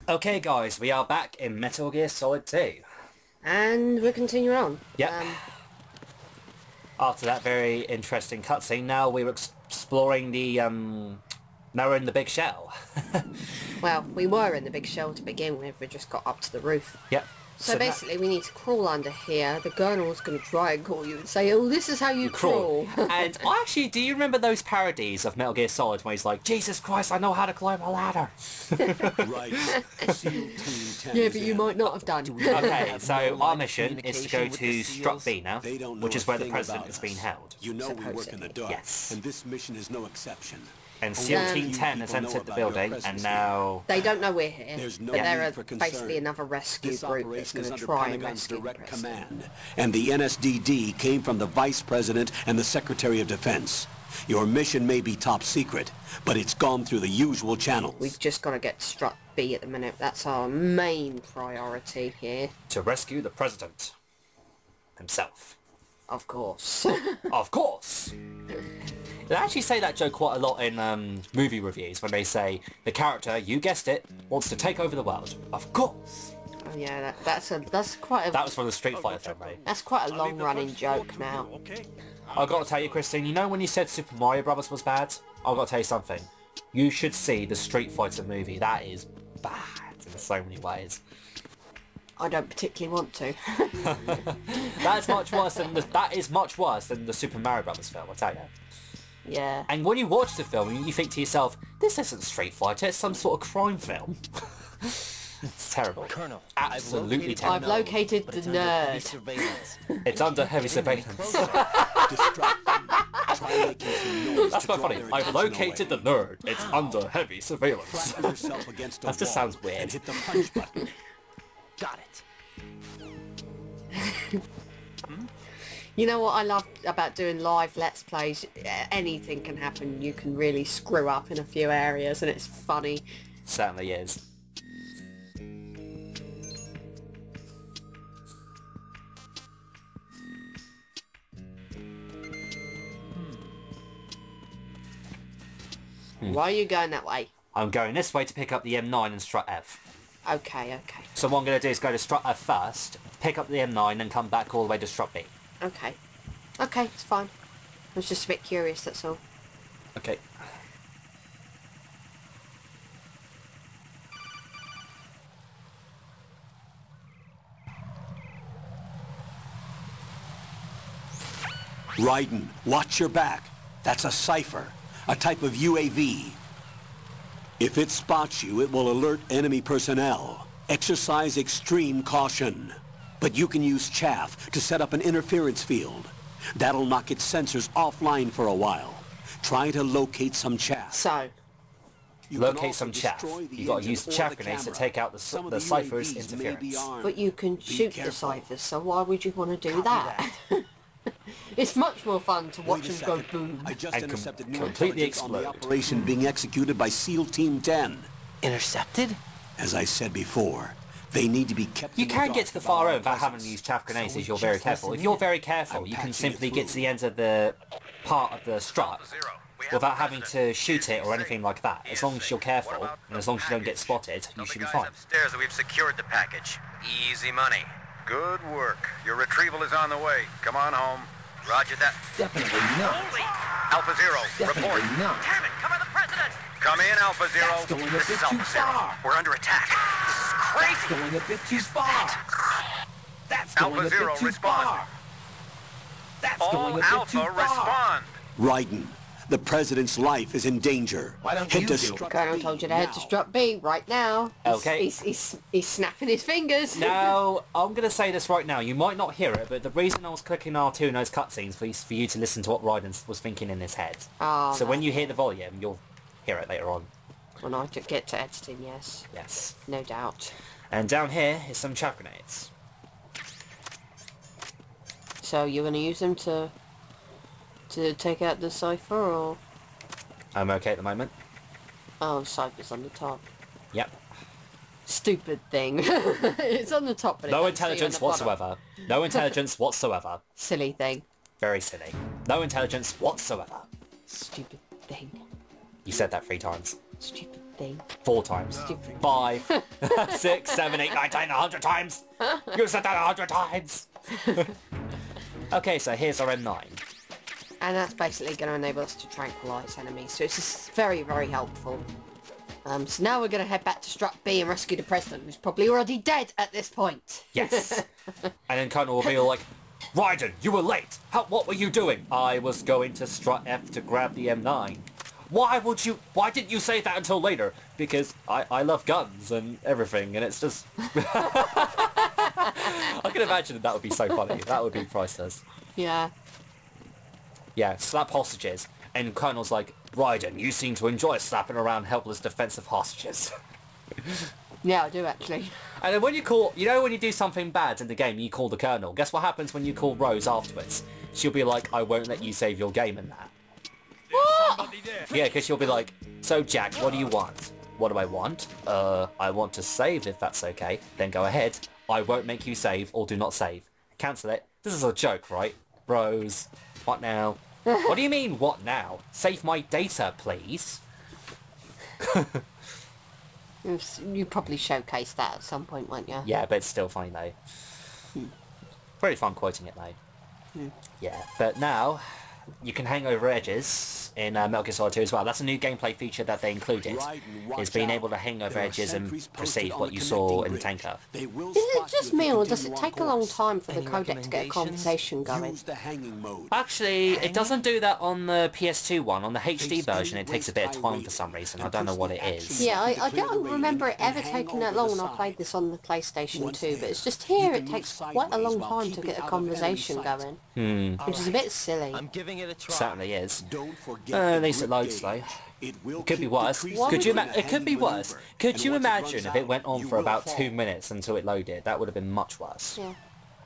Okay guys, we are back in Metal Gear Solid 2. And we're continuing on. Yep. After that very interesting cutscene, now we're exploring the, now we're in the big shell. Well, we were in the big shell to begin with, we just got up to the roof. Yep. So basically we need to crawl under here. The Colonel's going to try and call you and say, oh, this is how you crawl. And actually, do you remember those parodies of Metal Gear Solid where he's like, Jesus Christ, I know how to climb a ladder? Right. Yeah, but you might not have done. Okay, so our mission is to go to Strut B now, which is where the President is being held. You know we work in the dark, yes. And this mission is no exception. And SEAL Team 10 has entered the building, and now... They don't know we're here, no but they're basically basically another rescue group that's going to try and rescue the direct President. command. And the NSDD came from the Vice President and the Secretary of Defense. Your mission may be top secret, but it's gone through the usual channels. We've just got to get to Strut B at the minute. That's our main priority here. To rescue the President himself. Of course. Of course! They actually say that joke quite a lot in movie reviews when they say, the character, you guessed it, wants to take over the world. Of course! Oh yeah, that's quite a... That was from the Street Fighter film, mate. That's quite a long-running joke now. I've got to tell you, Christine, you know when you said Super Mario Brothers was bad? I've got to tell you something. You should see the Street Fighter movie. That is bad in so many ways. I don't particularly want to. That's much worse than that is much worse than the Super Mario Brothers film, I'll tell you. Yeah. And when you watch the film, you think to yourself, this isn't Street Fighter, it's some sort of crime film. It's terrible. Colonel, absolutely terrible. I've located the nerd. It's under heavy surveillance. That's quite funny. I've located the nerd. It's under heavy surveillance. That just sounds weird. Hit the punch button. Got it. You know what I love about doing live Let's Plays? Anything can happen. You can really screw up in a few areas and it's funny. Certainly is. Why are you going that way? I'm going this way to pick up the M9 and Strut F. Okay, okay. So what I'm going to do is go to Strut F first, pick up the M9 and come back all the way to Strut B. Okay. Okay, it's fine. I was just a bit curious, that's all. Okay. Raiden, watch your back. That's a cipher, a type of UAV. If it spots you, it will alert enemy personnel. Exercise extreme caution. But you can use chaff to set up an interference field. That'll knock its sensors offline for a while. Try to locate some chaff. So, Locate some chaff. You got to use chaff grenades to take out the cipher's interference. but you can shoot the ciphers, so why would you want to do that? It's much more fun to watch them go boom. I just And intercepted completely intelligence on the explode. operation being executed by SEAL Team 10. Intercepted? As I said before, they need to be kept You in the can dark get to the about far our end without having to presence. use chaff grenades So if we you're very just careful. listen If you're in. very careful, I'm you can patching it simply get to through. the end of the part of the strut without having to shoot it or anything like that. As long as you're careful, and as long as you don't get spotted, you should be fine. Upstairs that we've secured the package. Easy money. Good work. Your retrieval is on the way. Come on home. Roger that. Definitely not. Holy! Alpha Zero, report. Definitely not. Damn it, cover the president! Come in, Alpha Zero. That's going a This bit is too Alpha Zero. far. We're under attack. This is crazy. Going a bit too far. That's going Alpha a Zero, bit too respond. far. That's All going a bit Alpha, too far. respond. Raiden, the president's life is in danger. Why don't Head you to do it? Strut Colonel B told you to head to now. Strut B right now. Okay. He's snapping his fingers. Now, I'm going to say this right now. You might not hear it, but the reason I was clicking R2 in those cutscenes was for you to listen to what Raiden was thinking in his head. Oh, So when you hear the volume, you'll hear it later on. when I get to editing, yes. Yes. No doubt. And down here is some chaff grenades. So you're going to use them to take out the cipher, or... I'm okay at the moment. Oh, the cipher's on the top. Yep. Stupid thing. It's on the top, but No it doesn't see you on intelligence the bottom. whatsoever. No intelligence whatsoever. Silly thing. Very silly. No intelligence whatsoever. Stupid thing. You said that 3 times. Stupid 50. 4 times. 5, 6, 7, 8, 9, 10, 100 times. You said that 100 times. Okay, so here's our M9. And that's basically going to enable us to tranquilise enemies. So it's just very, very helpful. So now we're going to head back to Strut B and rescue the President, who's probably already dead at this point. Yes. And then Colonel will be all like, Raiden, you were late. What were you doing? I was going to Strut F to grab the M9. Why didn't you say that until later? Because I love guns and everything, and it's just... I can imagine that would be so funny. That would be priceless. Yeah. Yeah, slap hostages. And Colonel's like, Raiden, you seem to enjoy slapping around helpless defensive hostages. Yeah, I do actually. And then when you call... You know when you do something bad in the game, you call the Colonel. Guess what happens when you call Rose afterwards? She'll be like, I won't let you save your game in that. What? Yeah, because she'll be like, so Jack, what do you want? What do I want? I want to save if that's okay. Then go ahead. I won't make you save or do not save. Cancel it. This is a joke, right? Rose, what now? What do you mean, what now? Save my data, please. You probably showcased that at some point, won't you? Yeah, but it's still funny though. Very fun quoting it though. Yeah, but now you can hang over edges in Metal Gear Solid 2 as well. That's a new gameplay feature that they included, is being able to hang over edges and perceive what you saw in the tanker. Is it just me, or does it take a long time for the codec to get a conversation going? Actually, it doesn't do that on the PS2 one. On the HD version, it takes a bit of time for some reason. I don't know what it is. Yeah, I don't remember it ever taking that long when I played this on the PlayStation 2, but it's just here it takes quite a long time to get a conversation going, which is a bit silly. I'm giving it a try. Certainly is. At least it loads slow. It could be worse. It could be worse. Could you imagine if it went on for about 2 minutes until it loaded? That would have been much worse. Yeah.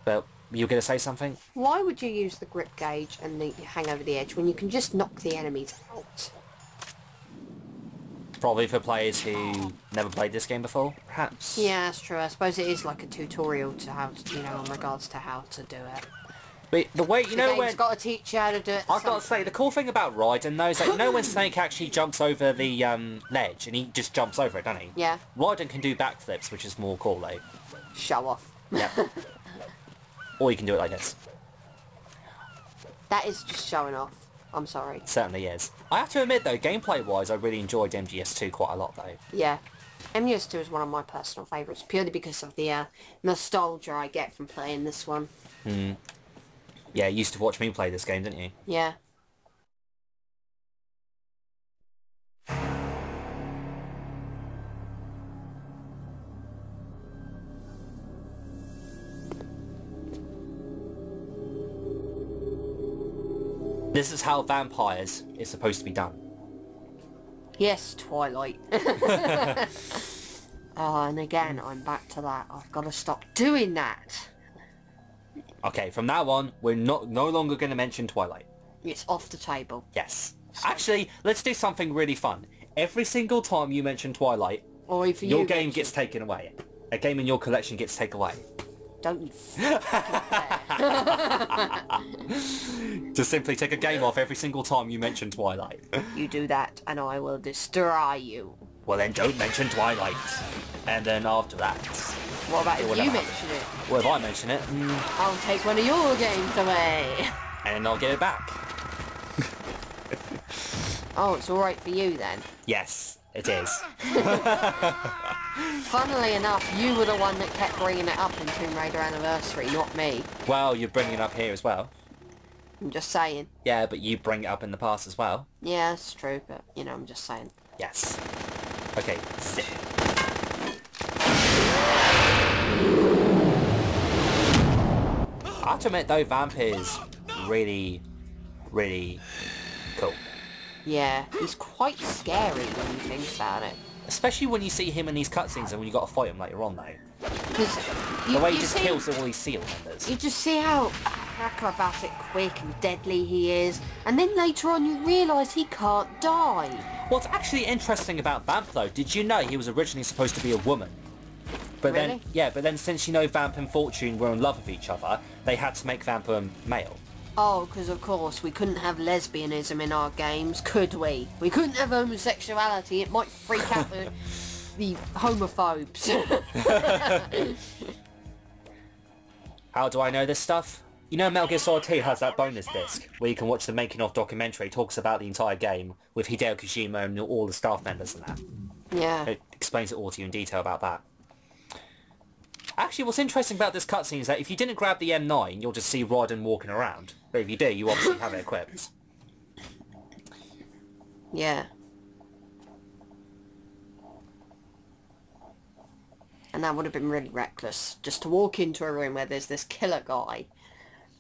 But you were going to say something? Why would you use the grip gauge and the hang over the edge when you can just knock the enemies out? Probably for players who never played this game before, perhaps. Yeah, that's true. I suppose it is like a tutorial to how to, in regards to how to do it. But the way, The game's got to teach you how to do it. I've got to say, the cool thing about Raiden though is that, when Snake actually jumps over the ledge, and he just jumps over it, doesn't he? Yeah. Raiden can do backflips, which is more cool though. Show off. Yep. Or you can do it like this. That is just showing off. I'm sorry. Certainly is. I have to admit though, gameplay-wise, I really enjoyed MGS2 quite a lot though. Yeah. MGS2 is one of my personal favourites, purely because of the nostalgia I get from playing this one. Yeah, you used to watch me play this game, didn't you? Yeah. This is how Vampires is supposed to be done. Yes, Twilight. Oh, and again, I'm back to that. I've got to stop doing that. Okay, from now on, we're no longer going to mention Twilight. It's off the table. Yes. Actually, let's do something really fun. Every single time you mention Twilight, Or if your game gets taken away. A game in your collection gets taken away. Don't you Just simply take a game off every single time you mention Twilight. You do that, and I will destroy you. Well then, don't mention Twilight. And then after that... What about if will you never mention it? Well, if I mention it, I'll take one of your games away. and then I'll get it back. Oh, it's alright for you then. Yes, it is. Funnily enough, you were the one that kept bringing it up in Tomb Raider Anniversary, not me. Well, you're bringing it up here as well. I'm just saying. Yeah, but you bring it up in the past as well. Yeah, that's true, but, I'm just saying. Yes. Okay, zip. I have to admit though, Vamp is really, really cool. Yeah, he's quite scary when you think about it. Especially when you see him in these cutscenes and when you got to fight him later on though. Because The way he just kills all these seal members. You just see how acrobatic, quick and deadly he is, and then later on you realise he can't die. What's actually interesting about Vamp though, did you know he was originally supposed to be a woman? But Really? then, but then since Vamp and Fortune were in love with each other, they had to make Vamp a male. Oh, because of course we couldn't have lesbianism in our games, could we? We couldn't have homosexuality. It might freak out the homophobes. How do I know this stuff? You know Metal Gear Solid 2 has that bonus disc where you can watch the making of documentary. It talks about the entire game with Hideo Kojima and all the staff members and that. Yeah. It explains it all to you in detail about that. Actually, what's interesting about this cutscene is that if you didn't grab the M9, you'll just see Rodden walking around. But if you do, you obviously have it equipped. Yeah. And that would have been really reckless, just to walk into a room where there's this killer guy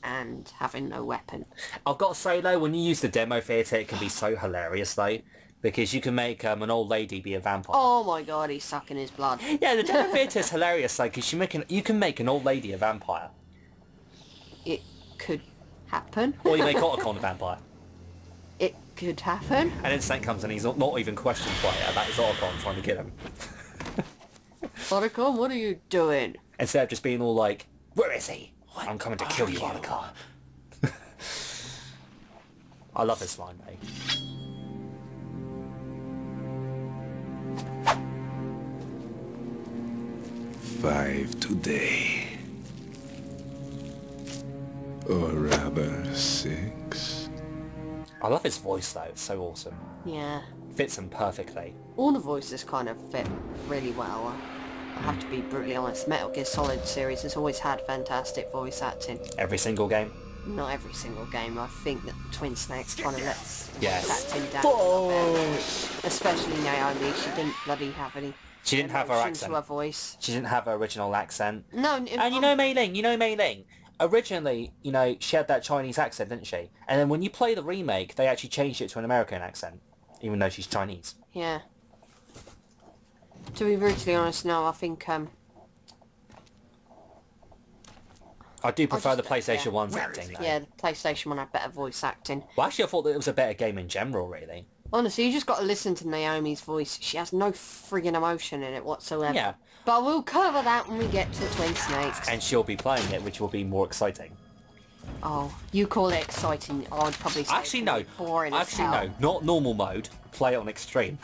and having no weapon. I've got to say though, when you use the demo theatre, it can be so hilarious though. Because you can make an old lady be a vampire. Oh my god, he's sucking his blood. Yeah, the demo theatre is hilarious though, because you can make an old lady a vampire. It could happen. Or you make Otacon a vampire. It could happen. And then Snake comes and he's not even questioned by it about his Otacon trying to kill him. Otacon, what are you doing? Instead of just being all like, where is he? I'm coming to kill you, Otacon. I love this line, mate. Five today. Or rather, 6. I love his voice though, it's so awesome. Yeah. Fits him perfectly. All the voices kind of fit really well. I have to be brutally honest, Metal Gear Solid series has always had fantastic voice acting. Every single game. Not every single game. I think that Twin Snakes kind of lets Yes. acting down a little bit. Especially Naomi, she didn't bloody have any She didn't have her emotion accent. to her voice. She didn't have her original accent. No, And you know Mei Ling, originally, you know, she had that Chinese accent, didn't she? And then when you play the remake, they actually changed it to an American accent, even though she's Chinese. Yeah. To be brutally honest, no, I think I do prefer the just- PlayStation yeah. 1's acting, though. yeah, the PlayStation 1 had better voice acting. Well, actually, I thought that it was a better game in general, really. Honestly, you just got to listen to Naomi's voice. She has no friggin' emotion in it whatsoever. Yeah. But we'll cover that when we get to Twin Snakes. And she'll be playing it, which will be more exciting. Oh, you call it exciting. I'd probably say Actually, it's no. boring as Actually, hell. no. Not normal mode. Play it on extreme.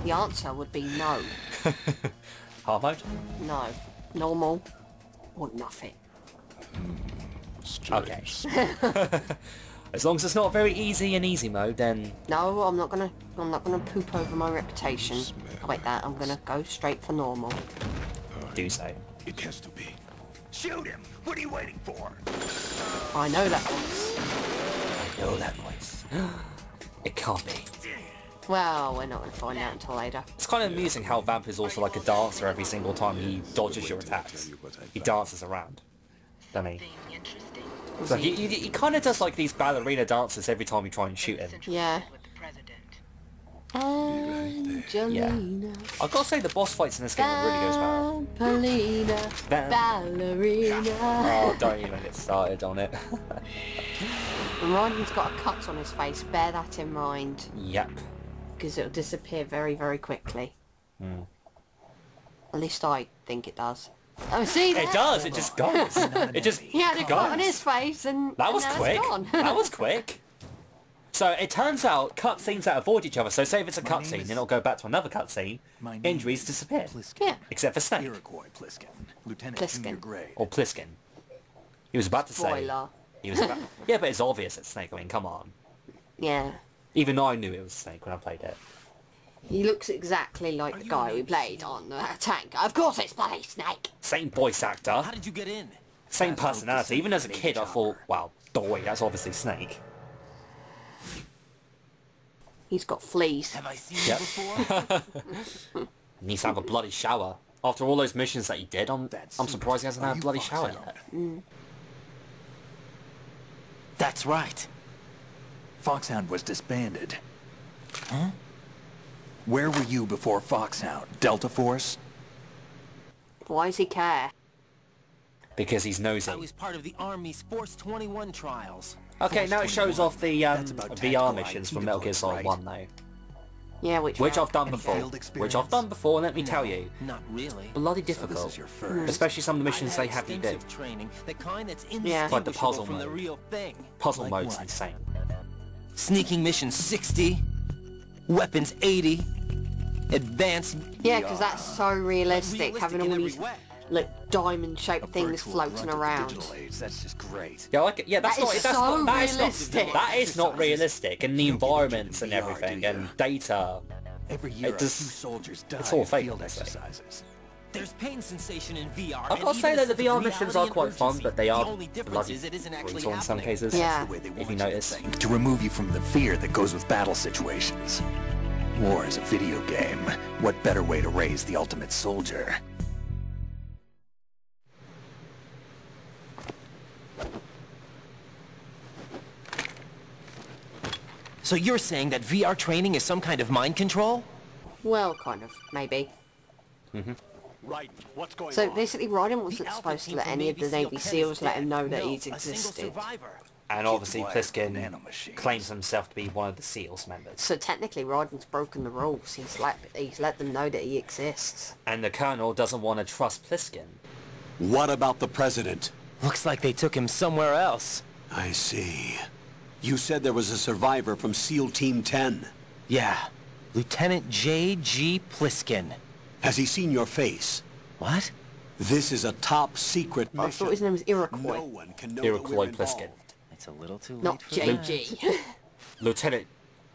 The answer would be no. Hard mode? No. Normal or nothing. Okay. As long as it's not very easy in easy mode, then... No, I'm not gonna poop over my reputation like that. I'm gonna go straight for normal. do so. It has to be. Shoot him! What are you waiting for? I know that voice. I know that voice. It can't be. Well, we're not gonna find out until later. It's kind of amusing how Vamp is also like a dancer every single time he dodges your attacks. He dances around, doesn't he? So he kind of does like these ballerina dances every time you try and shoot him. Yeah. Angelina. I've got to say the boss fights in this game really goes well. Vampalina. Ballerina. Oh, don't even get started on it. And Ryan's got a cut on his face. Bear that in mind. Yep. Because it'll disappear very, very quickly. At least I think it does. Oh, see there? It does. It just goes. It just He had a cut on goes. his face and That was now quick. It's gone. That was quick. So it turns out cutscenes that avoid each other. So say if it's a cutscene, then it'll go back to another cutscene. Injuries disappear. Yeah. Except for Snake. Iroquois Plisken, Lieutenant Plisken. Junior Grade. Or Plisken. He was about to say... Spoiler. He was about... Yeah, but it's obvious it's Snake. I mean, come on. Yeah. Even though I knew it was Snake when I played it. He looks exactly like the guy we played on the tank. Of course it's bloody Snake. Same voice actor. How did you get in? Same personality. Even as a kid, I thought, wow, boy, that's obviously Snake. He's got fleas. Have I seen Yep. you before? He needs to have a bloody shower. After all those missions that he did, I'm surprised he hasn't had a bloody shower yet. That's right. Foxhound was disbanded. Huh? Where were you before Foxhound? Delta Force? Why does he care? Because he's nosy. I was part of the Army's Force 21 trials. Okay, now it shows off the That's about VR tactical missions IT from Metal Gear Solid right? 1 though. Yeah, which I've done Any before. field Which I've done before, and let me tell you, Not really. bloody So this difficult. is your first. Especially some of the missions I've they had have you do. extensive training, the kind that's Yeah. Like the puzzle indistinguishable from the mode. real thing. Puzzle Like mode's what? insane. Sneaking mission 60, weapons 80, advanced. Yeah, because that's so realistic, having all in every these way. like diamond-shaped things Virtual floating grunt of the around. digital age. That's just great. Yeah, like yeah, that's That not is that's so not that is realistic. not that is not realistic, and the environments and VR, everything do ya? and data. Every year, It a does- few soldiers die it's all in fake, field they say. exercises. There's pain sensation in VR. I've and got to even say a that the sense of VR missions are reality quite and fun, urgency. but they are The only difference bloody is it isn't actually brutal in some happening. cases. Yeah. The way they If want you to notice. think, to remove you from the fear that goes with battle situations. War is a video game. What better way to raise the ultimate soldier? So you're saying that VR training is some kind of mind control? Well, kind of, maybe. Right, what's going So on? basically, Raiden wasn't The Alpha supposed to team let from any of the Navy Ten is SEALs let him dead. know that No, he's a single existed. survivor. And obviously wired Plisken nanomachines. claims himself to be one of the SEALs members. So technically, Raiden's broken the rules. He's let them know that he exists. And the Colonel doesn't want to trust Plisken. What about the president? Looks like they took him somewhere else. I see. You said there was a survivor from SEAL Team 10. Yeah. Lieutenant J.G. Plisken. Has he seen your face? What? This is a top secret I mission. thought his name was Iroquois. No one can know Iroquois that we're Plisken. involved. It's a little too late Not for that. JG. Lieutenant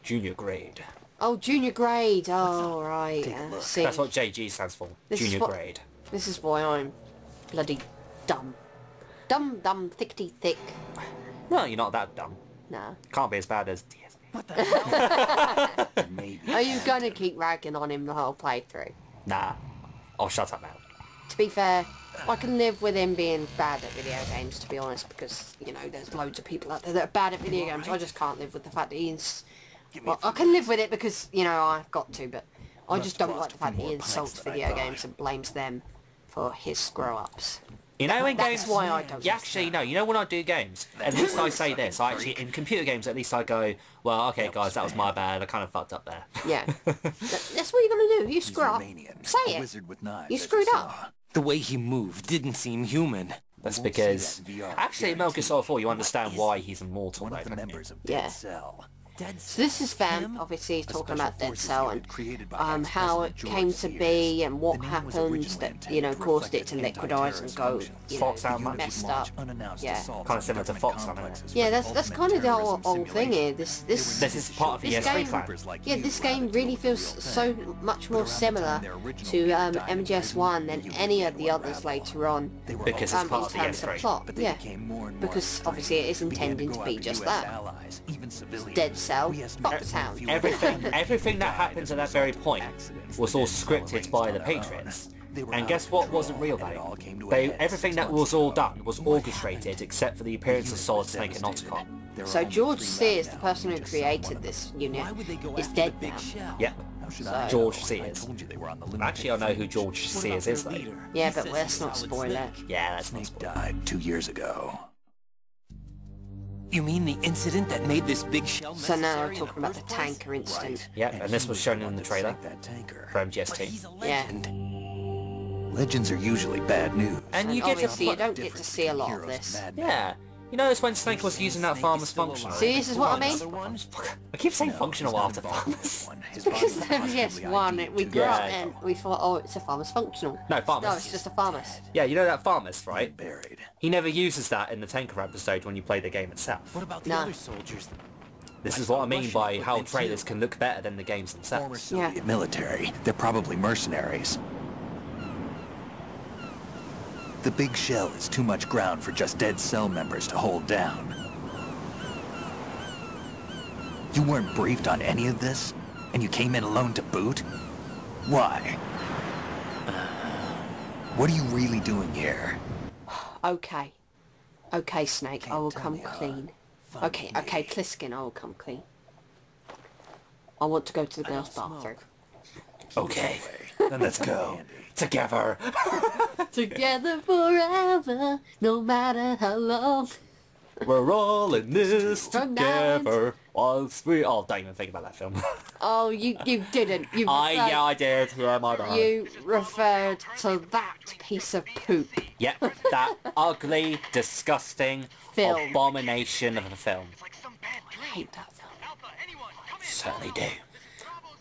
Junior Grade. Oh, junior grade. Oh, right. See, That's what JG stands for. This is Junior what- Grade. this is why I'm bloody dumb. Dumb, thick. No, you're not that dumb. Nah. Can't be as bad as DSP. What the hell? Maybe. Are you gonna keep ragging on him the whole playthrough? Nah. Oh, shut up now. To be fair, I can live with him being bad at video games, to be honest, because, you know, there's loads of people out there that are bad at video games. I just can't live with the fact that he's... Well, I can live with it because, you know, I've got to, but I just don't like the fact that he insults video games and blames them for his screw-ups. You know, in That's games... why I don't. Yeah, actually, no. You know, when I do games, at least I say this. I actually, in computer games, at least I go, well, okay, guys, that was my bad. I kind of fucked up there. Yeah. That's what you're gonna do. You screw up. Romanian, Say a it. wizard with knives, You as screwed saw. up. The way he moved didn't seem human. That's won't see because... that in VR, Actually, in Metal Gear Solid 4, you understand is why he's immortal, One though, of the don't you? members of Yeah. Dead Cell. So this is Fem, obviously he's talking about Dead Cell and how it came to be and what happened that, you know, caused it to liquidise and go, you know, Foxhound might be messed up. Yeah. Kinda similar to Foxhound, isn't it? Yeah, that's kind of the whole thing here. This is part of the this ES3 game, plan. yeah, this game really feels so much more similar to MGS1 than any of the others later on. Because it's In part of the terms of ES3. plot, yeah. Because obviously it is intending to be just that. Dead Cell, Foxhound. Everything that happens at that very point was all scripted by the Patriots. And guess what wasn't real though? Everything that was all done was orchestrated except for the appearance of Solid Snake and Otacon. So George Sears, the person who created this unit, is dead now. Yep. George Sears. Actually, I know who George Sears is though. Yeah, but let's not spoil it. Yeah, that's not spoiled. Died 2 years ago. You mean the incident that made this big shell So now necessary they're in the talking about the first place? tanker incident. Yep, and this was shown in the trailer That tanker. for But MGS2. he's a Yeah. legend. Legends are usually bad news. And you And get to obviously you put... don't get to see a lot of this. Yeah. You notice when Snake was using that farmer's functional? See, this is what I mean? I keep saying functional after farmers. Because MGS1, we grew up Yeah. and we thought, oh, it's a farmer's functional. No, farmers. No, it's just a farmer's. Yeah, you know that farmer's, right? Buried. He never uses that in the tanker episode when you play the game itself. What about the Nah. other soldiers? This is what I mean by how trailers can look better than the games Former themselves. Soviet military. They're probably mercenaries. The big shell is too much ground for just Dead Cell members to hold down. You weren't briefed on any of this? And you came in alone to boot? Why? What are you really doing here? Okay. Okay, Snake, I will come clean. Okay, Plisken, I will come clean. I want to go to the girls' bathroom. Okay, then let's go. Together. Together forever, no matter how long. We're all in this From now together. Whilst we... Oh, don't even think about that film. Oh, you didn't. You Yeah, I did. Yeah, my bad. You referred to that piece of poop. Yep, that ugly, disgusting Film. abomination of a film. I hate that film. Certainly do.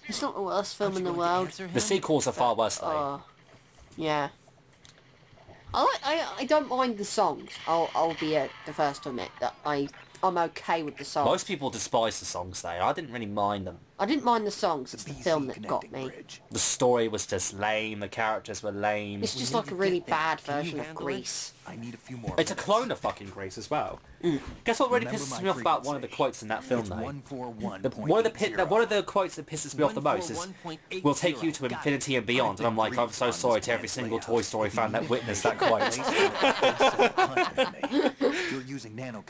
It's not the worst film in the world. The sequels are far worse though. Oh, yeah. I don't mind the songs. I'll be the first to admit that I'm okay with the songs. Most people despise the songs though. I didn't really mind them. I didn't mind the songs. It's the film that got me. The story was just lame. The characters were lame. It's just like a really bad version of Grease. I need a few more. It's a clone of fucking Grease as well. Guess what really pisses me off about one of the quotes in that film though? One of the quotes that pisses me off the most is, "We'll take you to infinity and beyond." And I'm like, I'm so sorry to every single Toy Story fan that witnessed that quote.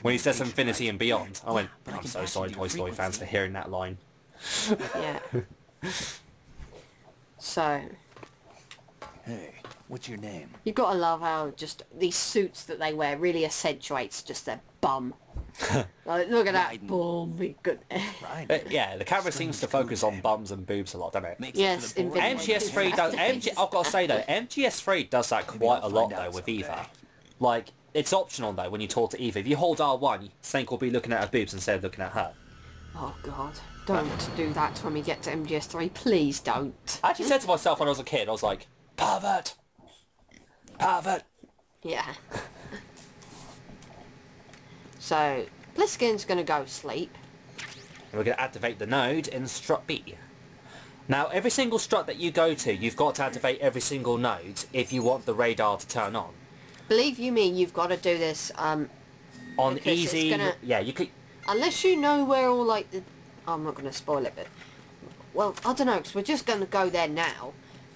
When he says infinity and beyond, I went, I'm so sorry Toy Story fans for hearing that line. Yeah. So, Hey, what's your name? you've got to love how just these suits that they wear really accentuates just their bum. Like, look at that bum. Yeah, the camera seems to focus on bums and boobs a lot, doesn't it? Yes, MGS3 does. I've got to say though, MGS3 does that quite a lot though with Eva. Like, it's optional though when you talk to Eva. If you hold R1, Snake will be looking at her boobs instead of looking at her. Oh God, don't do that when we get to MGS3. Please don't. I actually said to myself when I was a kid, I was like, pervert! Pervert! Yeah. So, Plisken's gonna go sleep. And we're going to activate the node in strut B. Now, every single strut that you go to, you've got to activate every single node if you want the radar to turn on. Believe you me, you've got to do this, On because easy... it's gonna- Yeah, you could... unless you know where all, like, the... I'm not going to spoil it, but... Well, I don't know, because we're just going to go there now.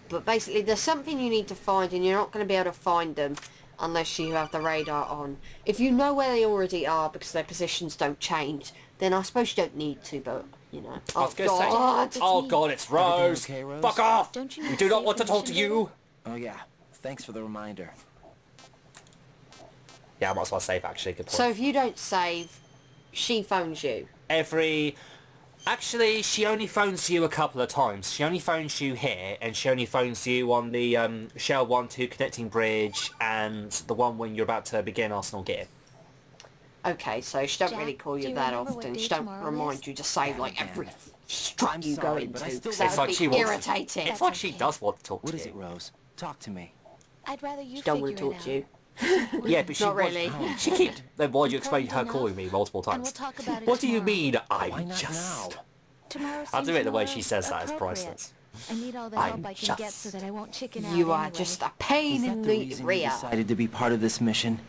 But basically, there's something you need to find, and you're not going to be able to find them unless you have the radar on. If you know where they already are, because their positions don't change, then I suppose you don't need to, but, you know. I was going to say... Oh God, it's Rose! okay, Rose? Fuck off! Don't you We need do to not see want to if we talk to should you! Oh yeah, thanks for the reminder. Yeah, I might as well save actually, good point. So if you don't save, she phones you. Actually, she only phones you a couple of times. She only phones you here, and she only phones you on the Shell 1-2 connecting bridge, and the one when you're about to begin Arsenal Gear. Okay, so she don't Jack, really call do you you that remember what often. day She don't tomorrow remind is? you to save like every strut I'm you go sorry, but into. I still 'cause want- that would like be she wants to- irritating. It's like she does want to talk What to is you. it, Rose? Talk to me. I'd rather you She don't want to figure talk it to you. Yeah, but she Not wants- really. She keeps... Then why do you explain Probably her calling me multiple And we'll times? talk about it What do you tomorrow. mean, Why I'm not just... now? Tomorrow I'll do seems it the way more she says that is appropriate. priceless. I need all the I'm help I can get just- so that I won't chicken out You are anyway. just a pain Is in that the the reason you rear. decided to be part of this mission?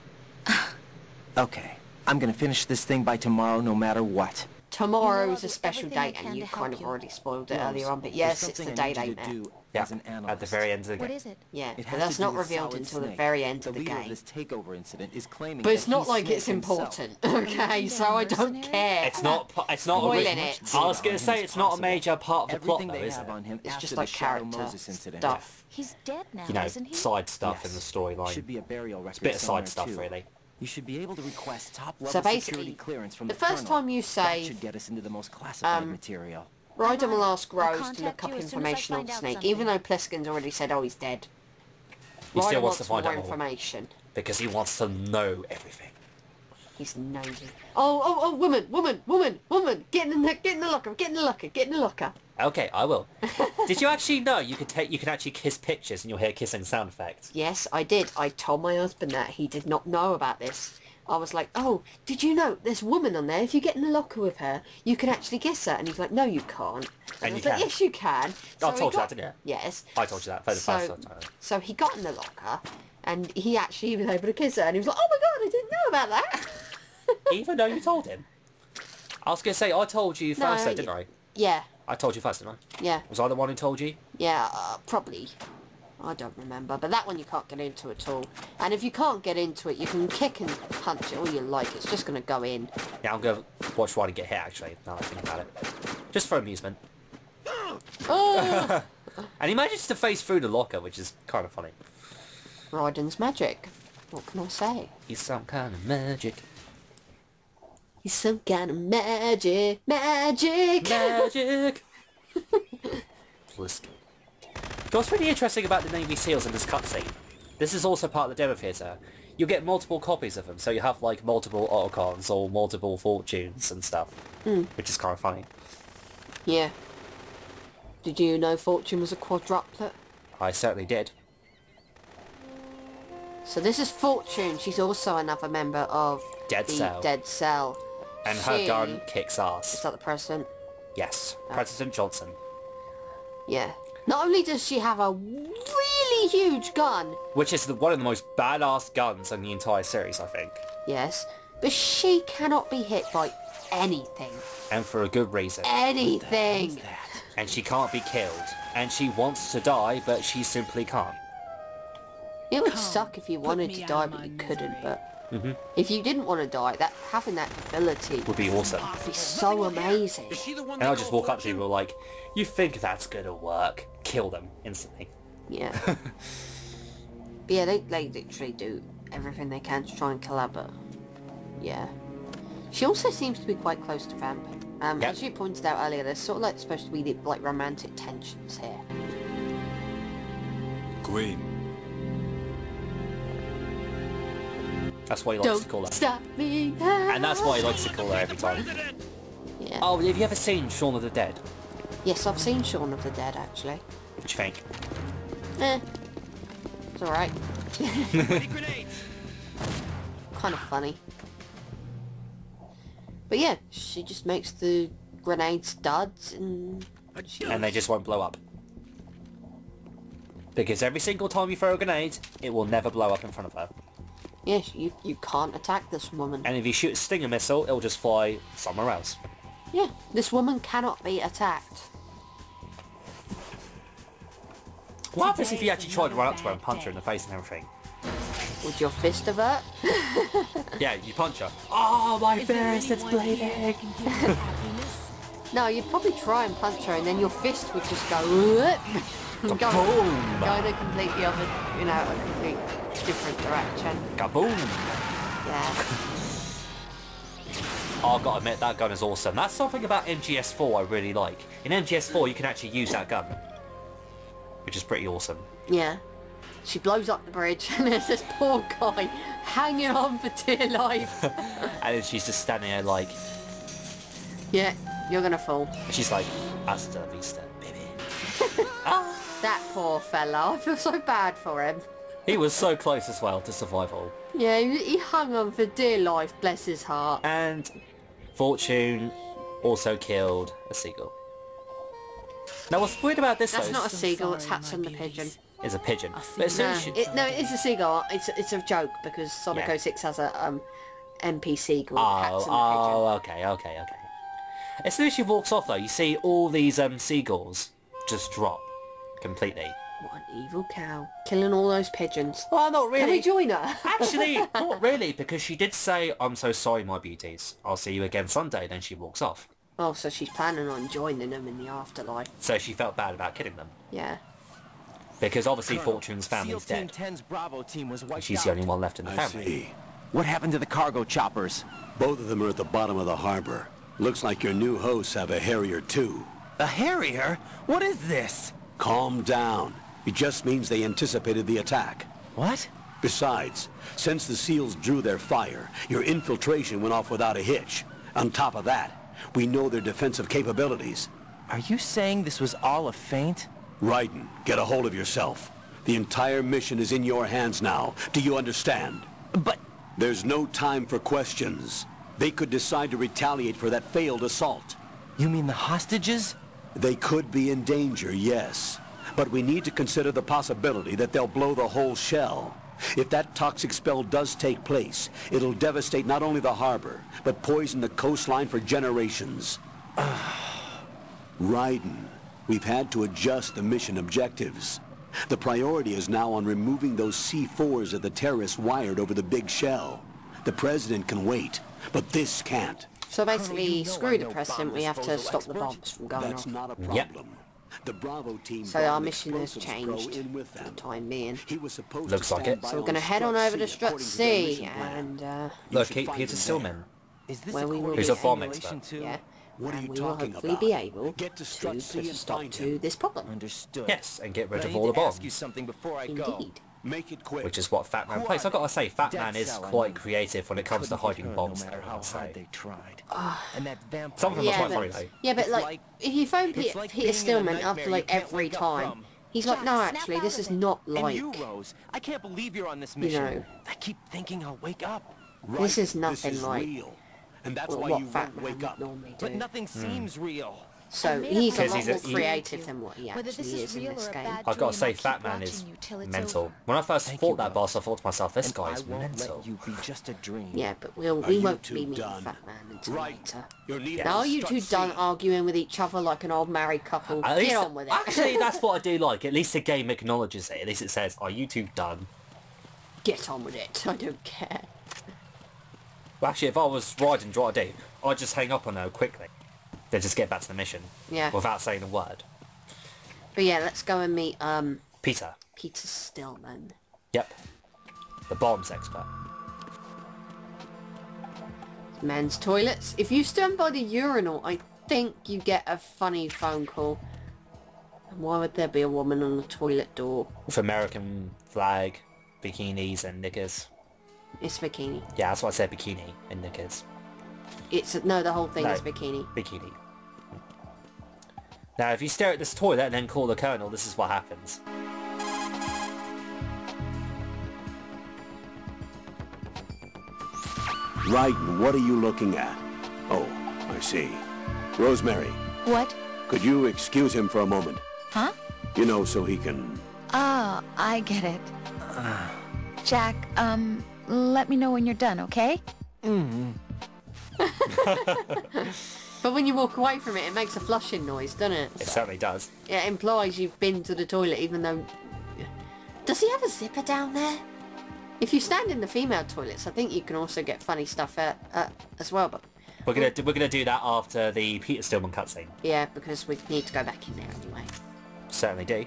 Okay, I'm gonna finish this thing by tomorrow no matter what. Tomorrow's do a special everything you date, can and you to help kind of you. already spoiled it Rose, earlier on, but there's yes, it's the something I date need you ain't to it? do Yeah, as an analyst. at the very end of the What game. is it? Yeah, It but has that's to not do with revealed Solid until the Snake. very end The of the leader of game. this takeover incident is claiming But it's that not he's like Snake it's himself. important, okay? So I don't mercenary? care. It's not... It's not... Spoiling a, it. I was going On to him say as it's not a possible. major part of the plot Everything though, they is have it? on him It's after just the like Shadow character Moses incident. stuff. He's dead now, You know, isn't he? side stuff Yes. in the storyline. Should be a burial record. Bit of somewhere, side stuff, too. really. You should be able to request top So level basically, security clearance from the the first Colonel. time you That save, should get us into the most classified material. Ryder will ask I'll Rose to contact look up you as soon as I information on find out Snake, something. even though Plisken's already said, oh, he's dead. He still Ryder wants to find more out more. information. Because he wants to know everything. He's nosy. Oh, woman! Get in the locker. Okay, I will. Did you actually know you can actually kiss pictures and you'll hear kissing sound effects? Yes, I did. I told my husband that. He did not know about this. I was like, oh, did you know there's a woman on there? If you get in the locker with her, you can actually kiss her. And he's like, no, you can't. And I you was like, can. yes, you can. I he told you got- that, didn't you? Yes. I told you that for the first time. So he got in the locker, and he actually was able to kiss her. And he was like, oh my god, I didn't know about that. Even though you told him. I was going to say, I told you first though, didn't I? Yeah, I told you first, didn't I? yeah, Was I the one who told you? yeah, probably. I don't remember, but that one you can't get into at all. And if you can't get into it, you can kick and punch it all you like. It's just going to go in. Yeah, I'm going to watch Ryder get hit, actually, now that I think about it. Just for amusement. Oh! And he manages to phase through the locker, which is kind of funny. Ryden's magic. What can I say? He's some kind of magic. He's some kind of magic. Magic! Magic! Plisken. What's really interesting about the Navy SEALs in this cutscene, this is also part of the demo theatre. You'll get multiple copies of them, so you have like multiple autocons or multiple fortunes and stuff, which is kind of funny. Yeah. Did you know Fortune was a quadruplet? I certainly did. So this is Fortune. She's also another member of Dead the Cell. Dead Cell. And her gun kicks Is ass. that the president? Yes, President Johnson. Yeah. Not only does she have a really huge gun, Which is one of the most badass guns in the entire series, I think. yes, but she cannot be hit by anything. And for a good reason. Anything! And she can't be killed. And she wants to die, but she simply can't. It would suck if you wanted to die but you couldn't, but if you didn't want to die, having that ability Would be awesome. would be so amazing. And I'll just walk up to people like, you think that's gonna work? Kill them instantly. Yeah. But yeah, they literally do everything they can to try and kill her, but yeah. She also seems to be quite close to Vamp. Yep. As you pointed out earlier, there's sort of like supposed to be like romantic tensions here. Queen. That's why he likes to call her. Stop me now. And that's why he likes to call her every time. Yeah. Oh, have you ever seen Shaun of the Dead? Yes, I've seen Shaun of the Dead actually. What do you think? It's alright. Kind of funny. But yeah, she just makes the grenade studs and... And they just won't blow up. Because every single time you throw a grenade, it will never blow up in front of her. Yes, you can't attack this woman. And if you shoot a stinger missile, it'll just fly somewhere else. Yeah, this woman cannot be attacked. What happens if you actually tried to run up to her and punch her in the face and everything? Would your fist avert? Yeah, you punch her. Oh, my fist, it's bleeding! No, you'd probably try and punch her and then your fist would just go... go in a completely other, you know, a complete different direction. Kaboom! Yeah. Oh, I've got to admit, that gun is awesome. That's something about MGS4 I really like. In MGS4, you can actually use that gun. Which is pretty awesome. Yeah. She blows up the bridge and there's this poor guy hanging on for dear life. And then she's just standing there like... Yeah, you're gonna fall. And she's like, hasta la vista, baby. That poor fella. I feel so bad for him. He was so close as well to survival. Yeah, he hung on for dear life, bless his heart. And Fortune also killed a seagull. Now what's weird about this That's though, not a seagull, it's Hatson the pigeon. is a pigeon. But as soon No, as she... it is a seagull. It's a joke because Sonic Yeah. 06 has a NPC called Hatson the pigeon. Okay. As soon as she walks off though, you see all these seagulls just drop completely. What an evil cow. Killing all those pigeons. Well, not really. Can we join her? Actually, not really, because she did say, I'm so sorry, my beauties. I'll see you again Sunday, then she walks off. Oh, so she's planning on joining them in the afterlife. So she felt bad about killing them. Yeah. Because obviously Fortune's family's SEAL Team dead. 10's Bravo team was wiped She's out. the only one left in the I family. see. What happened to the cargo choppers? Both of them are at the bottom of the harbor. Looks like your new hosts have a Harrier too. A Harrier? What is this? Calm down. It just means they anticipated the attack. What? Besides, since the SEALs drew their fire, your infiltration went off without a hitch. On top of that, we know their defensive capabilities. Are you saying this was all a feint? Raiden, get a hold of yourself. The entire mission is in your hands now. Do you understand? But... There's no time for questions. They could decide to retaliate for that failed assault. You mean the hostages? They could be in danger, yes. But we need to consider the possibility that they'll blow the whole shell. If that toxic spell does take place, it'll devastate not only the harbor, but poison the coastline for generations. Raiden, we've had to adjust the mission objectives. The priority is now on removing those C4s that the terrorists wired over the big shell. The President can wait, but this can't. So basically, you know screw I'm the no president, bomb we have to disposal stop the expert. bombs from going That's off. not a problem. Yep. The Bravo team So brought our an mission has explosives pro changed in with for the them. time being. He was supposed Looks to like stand it. by So we're going to head on over to Strut according to their C mission plan. and You Look, should find here's a him Stillman. Is this where we will Who's be a bomb simulation expert? too? yeah, What are and you we will talking hopefully about? be able Get to to Strut put C a and stop find to him. this problem. Understood. Yes, and get rid But I of need all the to ask you bombs. something before I go. Indeed. Make it quick. Which is what Fat Man Who plays. are I've got to they? say, Fat Dead Man is Cell, I quite mean. creative when it comes to Couldn't hiding get her bombs. no matter though, how I'll say. hard they tried. And that vampire. Some of them are Yeah, quite but, funny though. yeah, but It's like, like- if you phone it's Peter, like Peter being in a Stillman nightmare after you like can't every wake up time, from. he's like, Jack, no, snap actually, out this of is it. not And like, you, Rose, I can't believe you're on this you mission. know, I keep thinking I'll wake up. Right, this is nothing this is like real. And that's what why you Fat won't Man wake would up. normally But do. nothing seems real. So made up he's a my lot mind. more Because he's a- creative than what he Whether this actually is is in real this or a game. bad I've got to dream, say, I'll keep Fat Man watching is you till it's mental. over. When I first Thank fought you, that boss, I thought to myself, this And guy I is won't mental. let you be just a dream. Yeah, but we Are won't you be two meeting done? Fat Man until Right. later. You're needed Now to you Strut two done C. arguing with each other like an old married couple. At least, Get on with it. actually, that's what I do like. At least the game acknowledges it. At least it says, are you two done? Get on with it. I don't care. Well, actually, if I was riding Dry Day, I'd just hang up on her quickly. Then just get back to the mission. Yeah. Without saying a word. But yeah, let's go and meet Peter. Peter Stillman. Yep. The bombs expert. Men's toilets. If you stand by the urinal, I think you get a funny phone call. And why would there be a woman on the toilet door? With American flag, bikinis and knickers. It's bikini. Yeah, that's why I said bikini and knickers. It's no, the whole thing No. is bikini. Bikini. Now, if you stare at this toilet and then call the colonel, this is what happens. Right, and what are you looking at? Oh, I see. Rosemary, What? could you excuse him for a moment? Huh? You know, so he can... Ah, I get it. Jack, let me know when you're done, okay? But when you walk away from it, it makes a flushing noise, doesn't it? It certainly does. It implies you've been to the toilet, even though... Does he have a zipper down there? If you stand in the female toilets, I think you can also get funny stuff as well, but... We're gonna do that after the Peter Stillman cutscene. Yeah, because we need to go back in there anyway. Certainly do.